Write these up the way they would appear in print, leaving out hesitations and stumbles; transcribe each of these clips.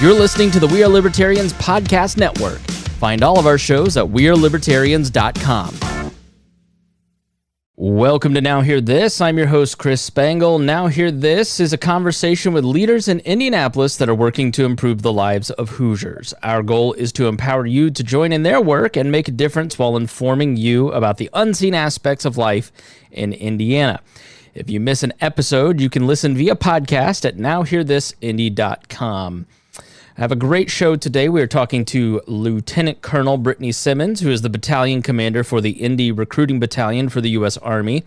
You're listening to the We Are Libertarians podcast network. Find all of our shows at wearelibertarians.com. Welcome to Now Hear This. I'm your host, Chris Spangle. Now Hear This is a conversation with leaders in Indianapolis that are working to improve the lives of Hoosiers. Our goal is to empower you to join in their work and make a difference while informing you about the unseen aspects of life in Indiana. If you miss an episode, you can listen via podcast at nowhearthisindy.com. I have a great show today. We are talking to Lieutenant Colonel Brittany Simmons, who is the battalion commander for the Indy Recruiting Battalion for the U.S. Army.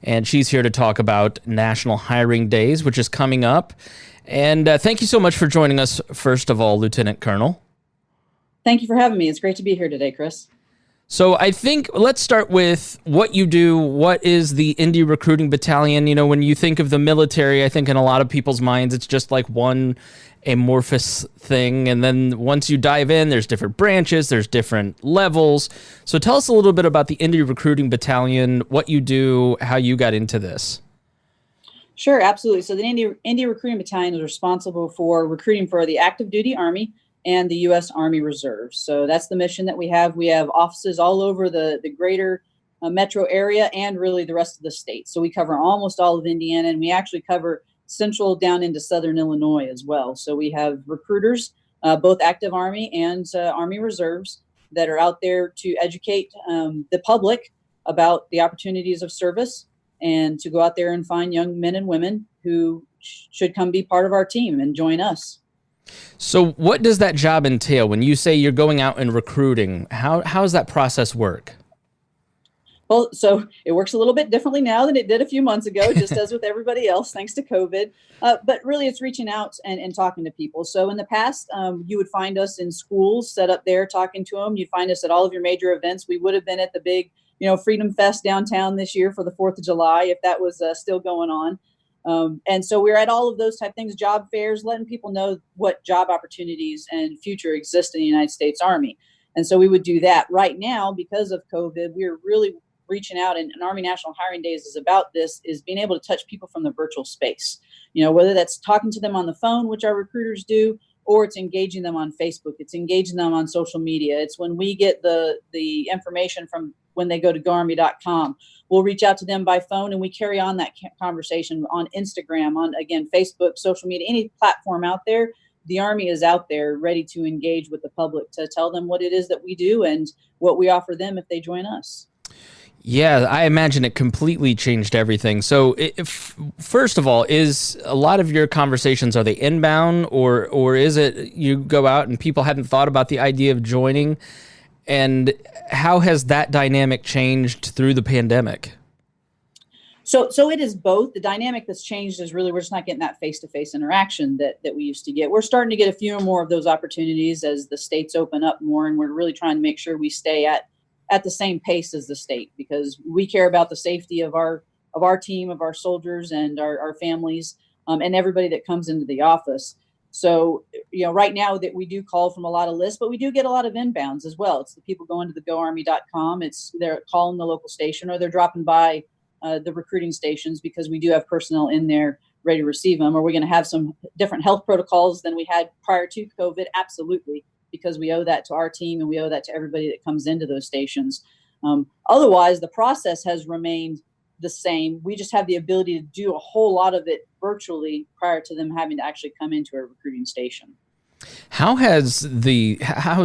And she's here to talk about National Hiring Days, which is coming up. And thank you so much for joining us, first of all, Lieutenant Colonel. Thank you for having me. It's great to be here today, Chris. So I think let's start with what you do. What is the Indy Recruiting Battalion? You know, when you think of the military, I think in a lot of people's minds, it's just like one amorphous thing. And then once you dive in, there's different branches, there's different levels. So tell us a little bit about the Indy Recruiting Battalion, what you do, how you got into this. Sure, absolutely. So the Indy Recruiting Battalion is responsible for recruiting for the active duty Army and the U.S. Army Reserve. So that's the mission that we have. We have offices all over the greater metro area and really the rest of the state. So we cover almost all of Indiana, and we actually cover central down into southern Illinois as well. So we have recruiters, both active Army and Army Reserves, that are out there to educate the public about the opportunities of service and to go out there and find young men and women who should come be part of our team and join us. So what does that job entail? When you say you're going out and recruiting, how does that process work? Well, so it works a little bit differently now than it did a few months ago, just as with everybody else, thanks to COVID. But really, it's reaching out and talking to people. So in the past, you would find us in schools set up there talking to them. You'd find us at all of your major events. We would have been at the big, Freedom Fest downtown this year for the 4th of July, if that was still going on. And so we're at all of those type things, job fairs, letting people know what job opportunities and future exist in the United States Army. And so we would do that. Right now, because of COVID, we're really reaching out, and Army National Hiring Days is about this, is being able to touch people from the virtual space, whether that's talking to them on the phone, which our recruiters do, or it's engaging them on Facebook. It's engaging them on social media. It's when we get the information from when they go to goarmy.com. We'll reach out to them by phone, and we carry on that conversation on Instagram, on, again, Facebook, social media, any platform out there. The Army is out there ready to engage with the public to tell them what it is that we do and what we offer them if they join us. Yeah, I imagine it completely changed everything. So first of all, is a lot of your conversations, are they inbound, or is it you go out and people hadn't thought about the idea of joining? And how has that dynamic changed through the pandemic? So it is both. The dynamic that's changed is really we're just not getting that face-to-face interaction that we used to get. We're starting to get a few more of those opportunities as the states open up more, and we're really trying to make sure we stay at the same pace as the state, because we care about the safety of our team, of our soldiers and our families, and everybody that comes into the office. So, right now that we do call from a lot of lists, but we do get a lot of inbounds as well. It's the people going to the goarmy.com. They're calling the local station, or they're dropping by the recruiting stations, because we do have personnel in there ready to receive them. Are we going to have some different health protocols than we had prior to COVID? Absolutely, because we owe that to our team and we owe that to everybody that comes into those stations. Otherwise, the process has remained the same. We just have the ability to do a whole lot of it virtually prior to them having to actually come into a recruiting station. How has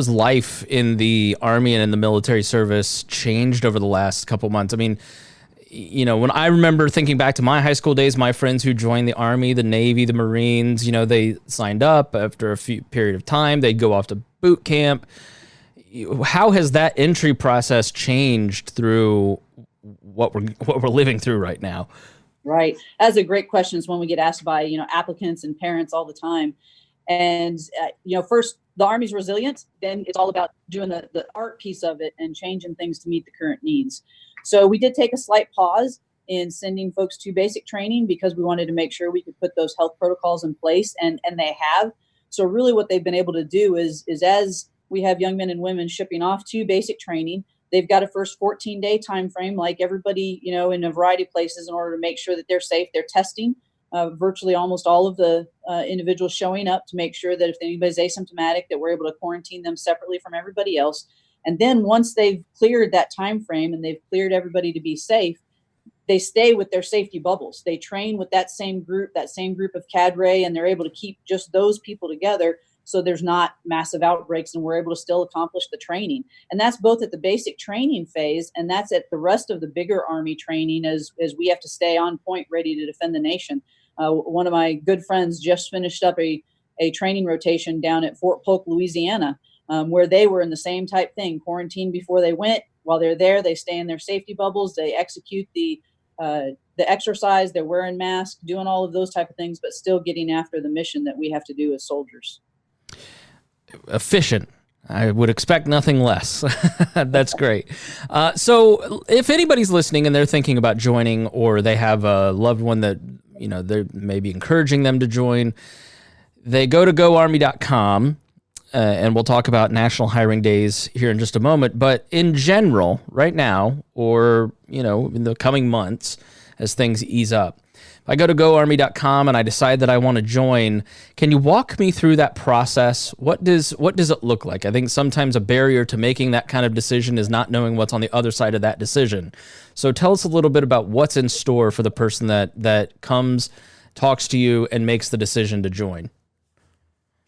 life in the Army and in the military service changed over the last couple months? I mean, when I remember thinking back to my high school days, my friends who joined the Army, the Navy, the Marines, they signed up after a few period of time, they'd go off to boot camp. How has that entry process changed through what we're living through right now? Right. That's a great question. It's one we get asked by, applicants and parents all the time. And, first, the Army's resilient. Then it's all about doing the art piece of it and changing things to meet the current needs. So we did take a slight pause in sending folks to basic training because we wanted to make sure we could put those health protocols in place, and they have. So really what they've been able to do is as we have young men and women shipping off to basic training, they've got a first 14-day time frame like everybody, in a variety of places in order to make sure that they're safe. They're testing virtually almost all of the individuals showing up to make sure that if anybody's asymptomatic, that we're able to quarantine them separately from everybody else. And then once they've cleared that time frame and they've cleared everybody to be safe, they stay with their safety bubbles. They train with that same group of cadre, and they're able to keep just those people together so there's not massive outbreaks, and we're able to still accomplish the training. And that's both at the basic training phase, and that's at the rest of the bigger Army training as we have to stay on point, ready to defend the nation. One of my good friends just finished up a training rotation down at Fort Polk, Louisiana, where they were in the same type thing, quarantine before they went. While they're there, they stay in their safety bubbles. They execute the exercise. They're wearing masks, doing all of those type of things, but still getting after the mission that we have to do as soldiers. Efficient. I would expect nothing less. That's great. So if anybody's listening and they're thinking about joining, or they have a loved one that, they're maybe encouraging them to join, they go to goarmy.com, and we'll talk about national hiring days here in just a moment. But in general, right now, or, in the coming months, as things ease up, I go to goarmy.com and I decide that I want to join. Can you walk me through that process? What does it look like? I think sometimes a barrier to making that kind of decision is not knowing what's on the other side of that decision. So tell us a little bit about what's in store for the person that comes, talks to you, and makes the decision to join.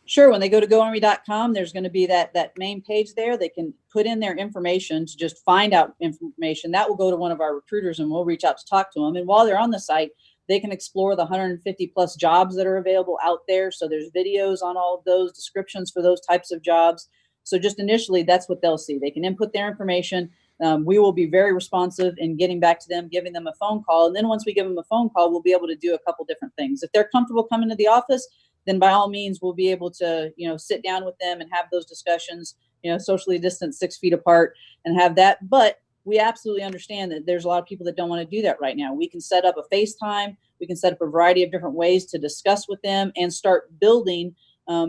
Sure. When they go to goarmy.com, there's going to be that main page there. They can put in their information to just find out information. That will go to one of our recruiters, and we'll reach out to talk to them. And while they're on the site, they can explore the 150 plus jobs that are available out there. So there's videos on all of those, descriptions for those types of jobs. So just initially, that's what they'll see. They can input their information. We will be very responsive in getting back to them, giving them a phone call. And then once we give them a phone call, we'll be able to do a couple different things. If they're comfortable coming to the office, then by all means, we'll be able to, sit down with them and have those discussions, socially distanced 6 feet apart, and have that. But we absolutely understand that there's a lot of people that don't want to do that right now. We can set up a FaceTime. We can set up a variety of different ways to discuss with them and start building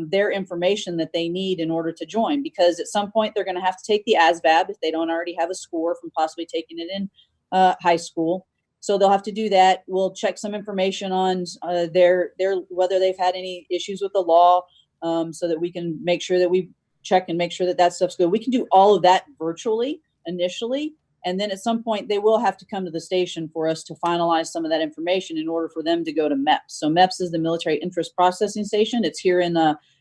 their information that they need in order to join. Because at some point, they're going to have to take the ASVAB if they don't already have a score from possibly taking it in high school. So they'll have to do that. We'll check some information on their whether they've had any issues with the law, so that we can make sure that we check and make sure that stuff's good. We can do all of that virtually initially. And then at some point, they will have to come to the station for us to finalize some of that information in order for them to go to MEPS. So MEPS is the Military Interest Processing Station. It's here in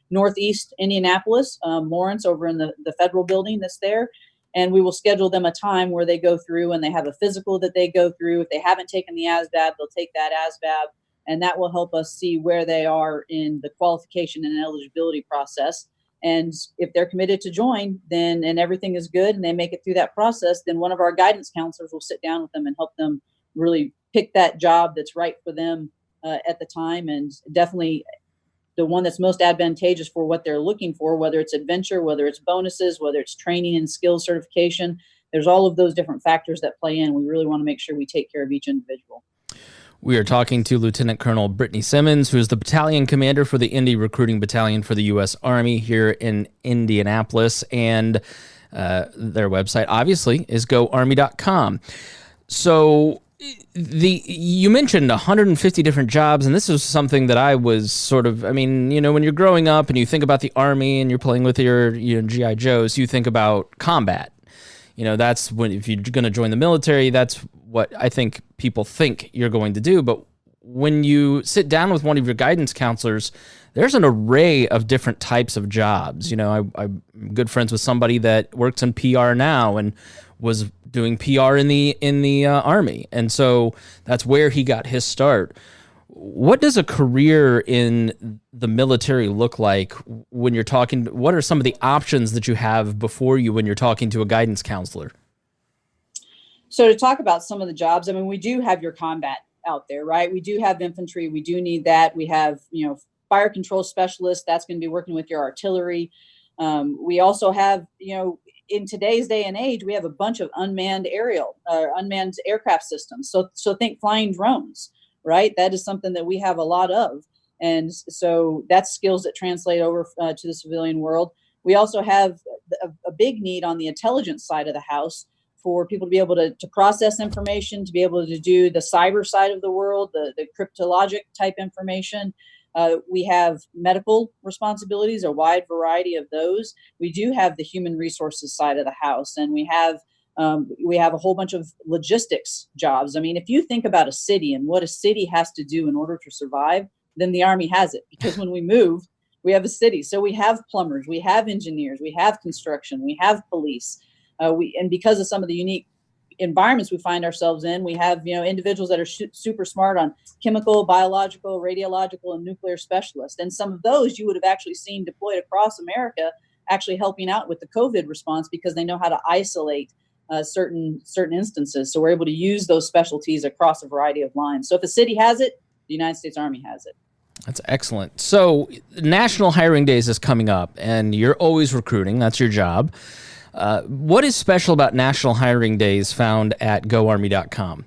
Northeast Indianapolis, Lawrence, over in the federal building that's there. And we will schedule them a time where they go through and they have a physical that they go through. If they haven't taken the ASVAB, they'll take that ASVAB, and that will help us see where they are in the qualification and eligibility process. And if they're committed to join, then, and everything is good and they make it through that process, then one of our guidance counselors will sit down with them and help them really pick that job that's right for them at the time. And definitely the one that's most advantageous for what they're looking for, whether it's adventure, whether it's bonuses, whether it's training and skills certification. There's all of those different factors that play in. We really want to make sure we take care of each individual. We are talking to Lieutenant Colonel Brittany Simmons, who is the battalion commander for the Indy Recruiting Battalion for the U.S. Army here in Indianapolis. And their website, obviously, is goarmy.com. So you mentioned 150 different jobs, and this is something that I was sort of, when you're growing up and you think about the Army and you're playing with your G.I. Joes, you think about combat. That's when, if you're going to join the military, that's what I think people think you're going to do. But when you sit down with one of your guidance counselors, there's an array of different types of jobs. I'm good friends with somebody that works in PR now and was doing PR in the Army. And so that's where he got his start. What does a career in the military look like when you're talking? What are some of the options that you have before you when you're talking to a guidance counselor? So to talk about some of the jobs, we do have your combat out there, right? We do have infantry. We do need that. We have, fire control specialists. That's going to be working with your artillery. We also have, in today's day and age, we have a bunch of unmanned aircraft systems. So think flying drones, right? That is something that we have a lot of. And so that's skills that translate over to the civilian world. We also have a big need on the intelligence side of the house for people to be able to process information, to be able to do the cyber side of the world, the cryptologic type information. We have medical responsibilities, a wide variety of those. We do have the human resources side of the house, and we have a whole bunch of logistics jobs. I mean, if you think about a city and what a city has to do in order to survive, then the Army has it, because when we move, we have a city. So we have plumbers, we have engineers, we have construction, we have police. And because of some of the unique environments we find ourselves in, we have individuals that are super smart on chemical, biological, radiological, and nuclear specialists. And some of those you would have actually seen deployed across America, actually helping out with the COVID response, because they know how to isolate certain instances. So we're able to use those specialties across a variety of lines. So if a city has it, the United States Army has it. That's excellent. So National Hiring Days is coming up, and you're always recruiting. That's your job. What is special about National Hiring Days found at goarmy.com?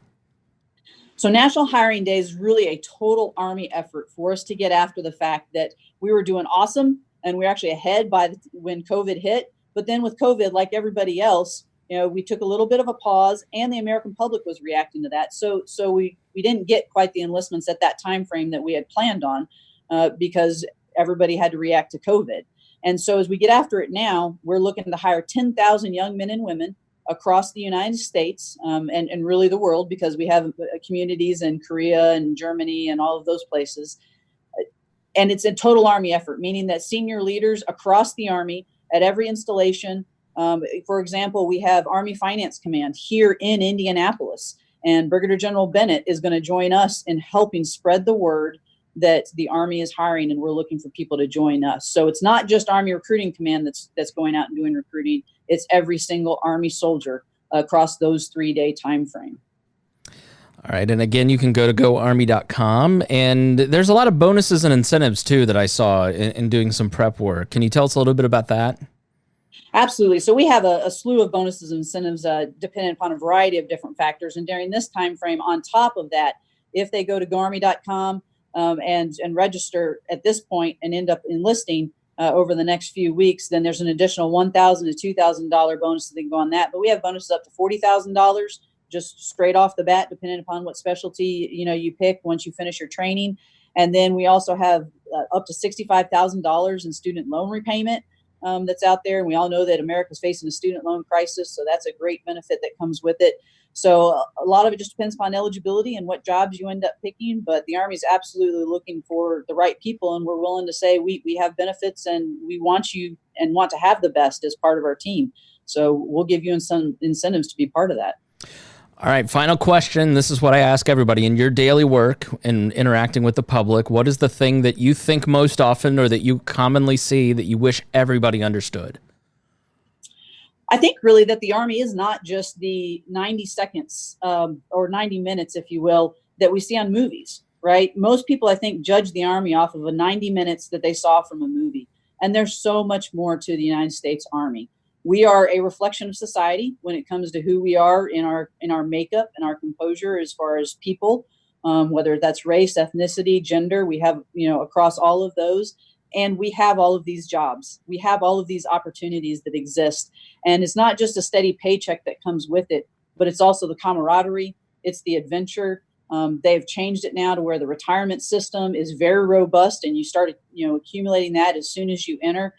So National Hiring Day is really a total Army effort for us to get after the fact that we were doing awesome and we're actually ahead when COVID hit. But then with COVID, like everybody else, we took a little bit of a pause, and the American public was reacting to that. So we didn't get quite the enlistments at that time frame that we had planned on, because everybody had to react to COVID. And so as we get after it now, we're looking to hire 10,000 young men and women across the United States, and really the world, because we have communities in Korea and Germany and all of those places. And it's a total Army effort, meaning that senior leaders across the Army at every installation, for example, we have Army Finance Command here in Indianapolis, and Brigadier General Bennett is going to join us in helping spread the word that the Army is hiring, and we're looking for people to join us. So it's not just Army Recruiting Command that's going out and doing recruiting. It's every single Army soldier across those 3-day time frame. All right. And again, you can go to goarmy.com, and there's a lot of bonuses and incentives too that I saw in doing some prep work. Can you tell us a little bit about that? Absolutely. So we have a slew of bonuses and incentives dependent upon a variety of different factors. And during this time frame, on top of that, if they go to goarmy.com and register at this point and end up enlisting over the next few weeks, then there's an additional $1,000 to $2,000 bonus that they can go on that. But we have bonuses up to $40,000 just straight off the bat, depending upon what specialty you pick once you finish your training. And then we also have up to $65,000 in student loan repayment that's out there. And we all know that America's facing a student loan crisis, so that's a great benefit that comes with it. So a lot of it just depends upon eligibility and what jobs you end up picking, but the Army is absolutely looking for the right people, and we're willing to say we have benefits, and we want you and want to have the best as part of our team. So we'll give you some incentives to be part of that. All right, final question. This is what I ask everybody. In your daily work and interacting with the public, what is the thing that you think most often, or that you commonly see, that you wish everybody understood? I think really that the Army is not just the 90 seconds or 90 minutes, if you will, that we see on movies, right? Most people, I think, judge the Army off of a 90 minutes that they saw from a movie. And there's so much more to the United States Army. We are a reflection of society when it comes to who we are in our makeup and our composure as far as people, whether that's race, ethnicity, gender. We have, across all of those. And we have all of these jobs. We have all of these opportunities that exist. And it's not just a steady paycheck that comes with it, but it's also the camaraderie. It's the adventure. They've changed it now to where the retirement system is very robust, and you start, accumulating that as soon as you enter.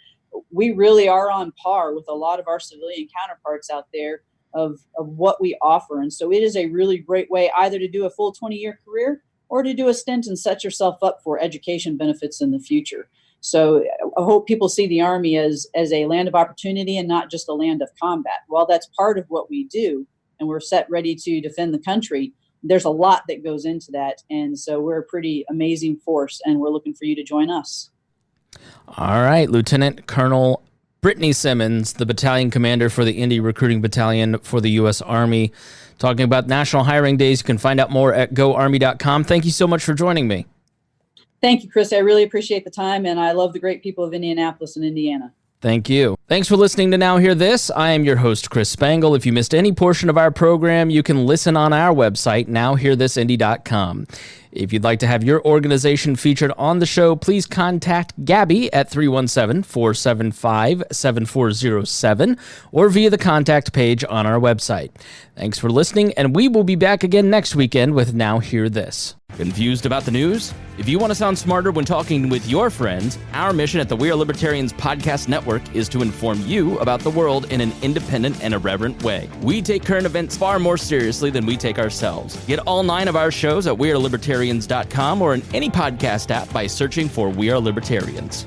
We really are on par with a lot of our civilian counterparts out there of what we offer. And so it is a really great way either to do a full 20-year career or to do a stint and set yourself up for education benefits in the future. So I hope people see the Army as a land of opportunity and not just a land of combat. While that's part of what we do, and we're set ready to defend the country, there's a lot that goes into that. And so we're a pretty amazing force, and we're looking for you to join us. All right, Lieutenant Colonel Brittany Simmons, the battalion commander for the Indy Recruiting Battalion for the U.S. Army, talking about National Hiring Days. You can find out more at goarmy.com. Thank you so much for joining me. Thank you, Chris. I really appreciate the time, and I love the great people of Indianapolis and Indiana. Thank you. Thanks for listening to Now Hear This. I am your host, Chris Spangle. If you missed any portion of our program, you can listen on our website, nowhearthisindy.com. If you'd like to have your organization featured on the show, please contact Gabby at 317-475-7407 or via the contact page on our website. Thanks for listening, and we will be back again next weekend with Now Hear This. Confused about the news? If you want to sound smarter when talking with your friends, our mission at the We Are Libertarians podcast network is to inform you about the world in an independent and irreverent way. We take current events far more seriously than we take ourselves. Get all 9 of our shows at wearelibertarians.com or in any podcast app by searching for We Are Libertarians.